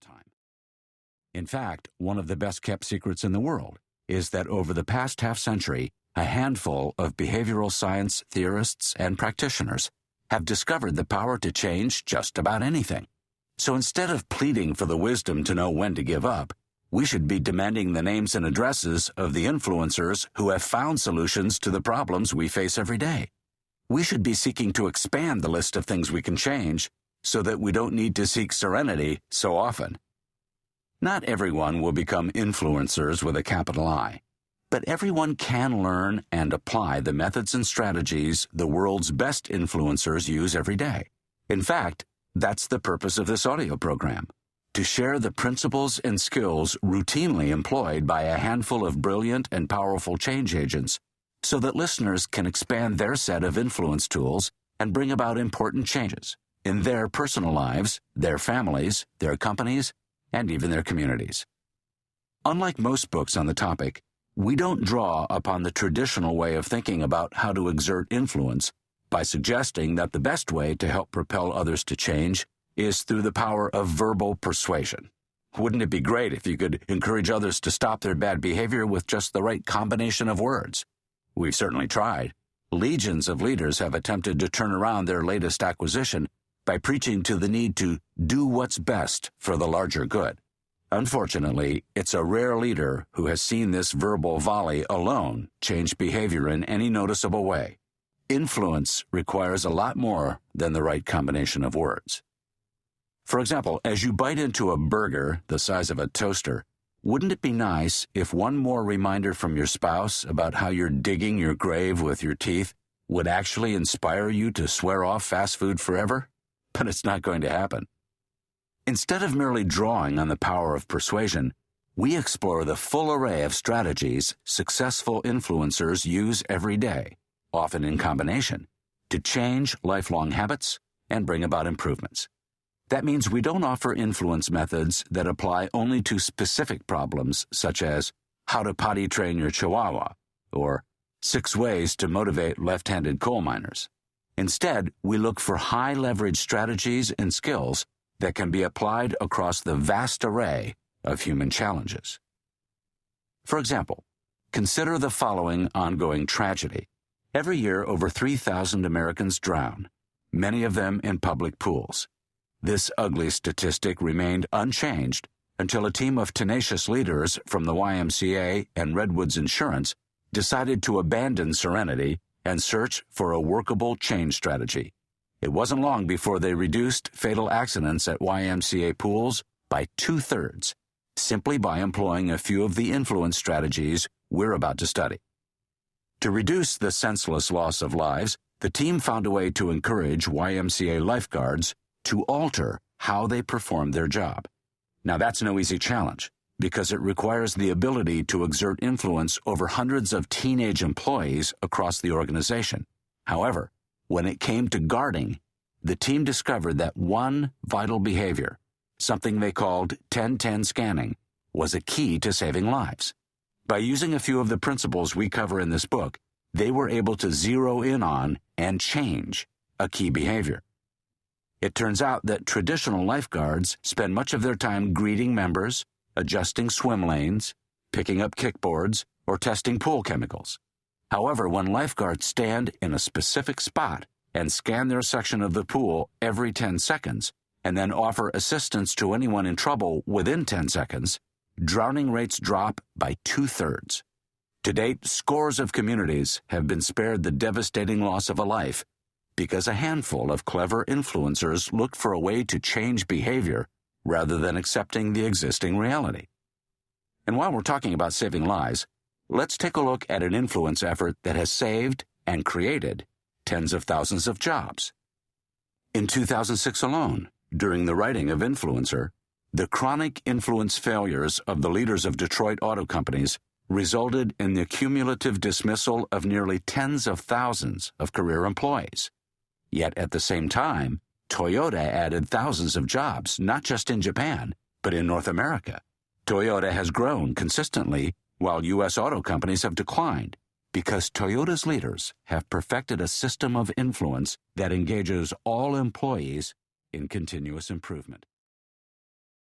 time. In fact, one of the best-kept secrets in the world is that over the past half-century, a handful of behavioral science theorists and practitioners have discovered the power to change just about anything. So instead of pleading for the wisdom to know when to give up, we should be demanding the names and addresses of the influencers who have found solutions to the problems we face every day. We should be seeking to expand the list of things we can change so that we don't need to seek serenity so often. Not everyone will become influencers with a capital I, but everyone can learn and apply the methods and strategies the world's best influencers use every day. In fact, that's the purpose of this audio program, to share the principles and skills routinely employed by a handful of brilliant and powerful change agents so that listeners can expand their set of influence tools and bring about important changes in their personal lives, their families, their companies, and even their communities. Unlike most books on the topic, we don't draw upon the traditional way of thinking about how to exert influence by suggesting that the best way to help propel others to change is through the power of verbal persuasion. Wouldn't it be great if you could encourage others to stop their bad behavior with just the right combination of words? We've certainly tried. Legions of leaders have attempted to turn around their latest acquisition by preaching to the need to do what's best for the larger good. Unfortunately, it's a rare leader who has seen this verbal volley alone change behavior in any noticeable way. Influence requires a lot more than the right combination of words. For example, as you bite into a burger the size of a toaster, wouldn't it be nice if one more reminder from your spouse about how you're digging your grave with your teeth would actually inspire you to swear off fast food forever? But it's not going to happen. Instead of merely drawing on the power of persuasion, we explore the full array of strategies successful influencers use every day, often in combination, to change lifelong habits and bring about improvements. That means we don't offer influence methods that apply only to specific problems, such as how to potty train your chihuahua or 6 ways to motivate left-handed coal miners. Instead, we look for high-leverage strategies and skills that can be applied across the vast array of human challenges. For example, consider the following ongoing tragedy. Every year, over 3,000 Americans drown, many of them in public pools. This ugly statistic remained unchanged until a team of tenacious leaders from the YMCA and Redwoods Insurance decided to abandon serenity and search for a workable change strategy. It wasn't long before they reduced fatal accidents at YMCA pools by 2/3, simply by employing a few of the influence strategies we're about to study. To reduce the senseless loss of lives, the team found a way to encourage YMCA lifeguards to alter how they perform their job. Now, that's no easy challenge, because it requires the ability to exert influence over hundreds of teenage employees across the organization. However, when it came to guarding, the team discovered that one vital behavior, something they called 10-10 scanning, was a key to saving lives. By using a few of the principles we cover in this book, they were able to zero in on and change a key behavior. It turns out that traditional lifeguards spend much of their time greeting members, adjusting swim lanes, picking up kickboards, or testing pool chemicals. However, when lifeguards stand in a specific spot and scan their section of the pool every 10 seconds, and then offer assistance to anyone in trouble within 10 seconds, drowning rates drop by 2/3. To date, scores of communities have been spared the devastating loss of a life because a handful of clever influencers looked for a way to change behavior rather than accepting the existing reality. And while we're talking about saving lives, let's take a look at an influence effort that has saved and created tens of thousands of jobs. In 2006 alone, during the writing of Influencer, the chronic influence failures of the leaders of Detroit auto companies resulted in the cumulative dismissal of nearly tens of thousands of career employees. Yet at the same time, Toyota added thousands of jobs, not just in Japan, but in North America. Toyota has grown consistently while U.S. auto companies have declined because Toyota's leaders have perfected a system of influence that engages all employees in continuous improvement.